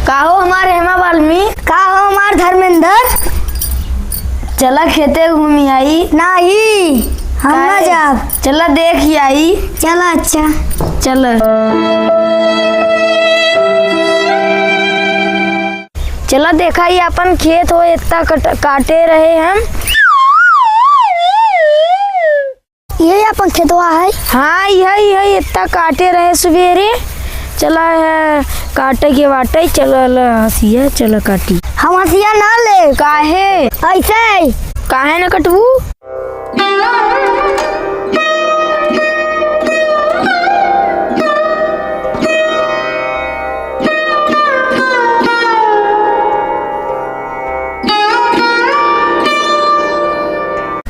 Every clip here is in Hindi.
का हो हमारे हेमा वाल्मी, का हो हमार धर्मेंद्र। चला खेते घूमी आई। नहीं हम ना जाब। चला देख ही आई। चला अच्छा चल चला देखा ही अपन खेत हो इतना काटे रहे हम। ये अपन खेतवा है। हाँ यही इतना काटे रहे सवेरे। चला है काटे के बाटे। चल हंसिया चल काटी। हम हंसिया ना ले। काहे ऐसे काहे न कटबू।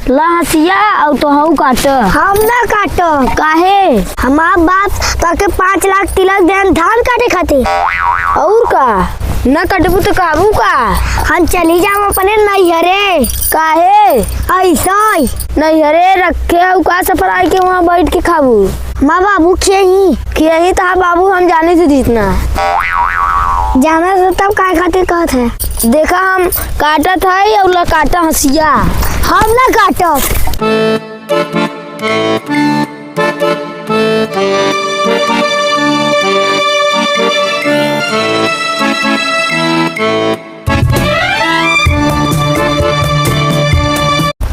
ला हंसिया और तो हऊ काट। हम ना काटो। काहे हमार बाप ताके 5 लाख तिलक देन धान काटे खातिर। और का न कटबू तो काबू का। हम चली जाम अपने नैहरे। काहे ऐसा नैहरे रखे हऊ का सफराई के वहाँ बैठ के खाबू। माँ बाबू खियही था बाबू हम जाने से जीतना जाना से तब काय खातिर कहत है। देखा हम काटत है और ला काटा हंसिया। हम ना काटो।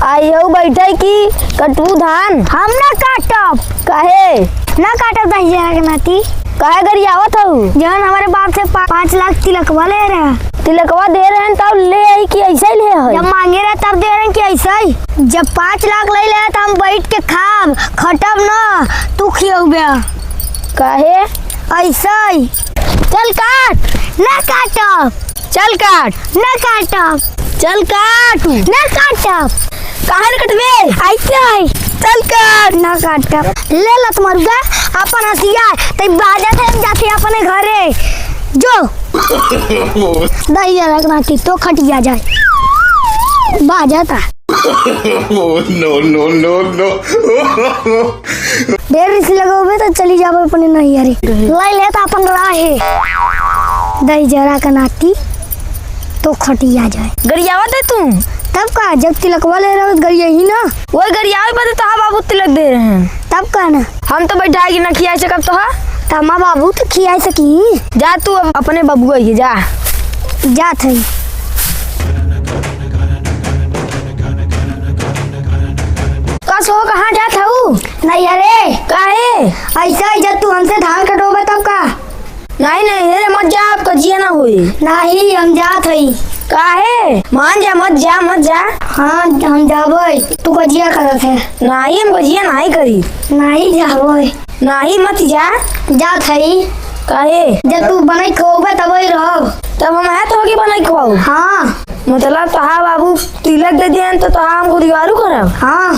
आई हो बैठे की कटू धान। हम ना काटो। काहे ना काटो दहिया के नाती। काहे गरियावत हऊ। जहन हमारे बाप से 5 लाख तिलकवा ले रहे। तिलकवा दे रहे हैं तब ले आई कि ऐसा ही ले है। जब मांगे रहे तब दे रहे हैं कि ऐसा ही। जब 5 लाख ले ले तो हम बैठ के खाब खटब ना तू खियौबे। काहे ऐसा ही। चल काट। ना काटब। चल काट। ना काटब। चल काट। ना काटब। काहे न कटबे। ऐसे ही। चल काट। ना काटब। ले लत मरुगा अपन हंसिया ते बाजा थे जाते अपने घरे जो दहिया रखना थी तो खटिया जाए बाजा था। नो देर इसी लगोगे तो चली जाओ अपने नैहरे। लाई ले तो अपन राहे दही जरा का नाती तो खटिया जाए। गरियावत है तू तब का जब तिलकवा ले रहे हो गरिया ही ना। वही गरियावे बदे तो बाबू तिलक दे रहे हैं। तब का ना हम तो बैठाएगी ना खिया सकब तो तमा बाबू तो खिया सकी। जा तू अपने बबुआ ही जा। जा थे कस हो कहाँ जात हऊ। नैहरे। काहे ऐसा ही जब तू हमसे धान कटोबे तब का। नहीं अरे मत जा आपका जिया ना हुई। नहीं हम जात हई। काहे मान जा मत जा। हाँ हम जाबे तू कजिया करत है। नहीं हम जिया नहीं करी। नहीं जाबे नहीं मत जा। जात हई। काहे जब तू बनाई खोबे तब ही रहो। तब हम है तो बनाई खवाऊ। हाँ मतलब तहा बाबू तिलक दे दिया तो तहा हमको दिवारू करब। हाँ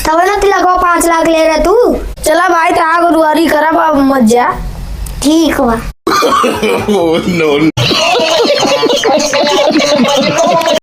तब ना तिलक 5 लाख ले रहे तू। चला भाई तहा को दुआरी करब अब मत जा। ठीक बा। नो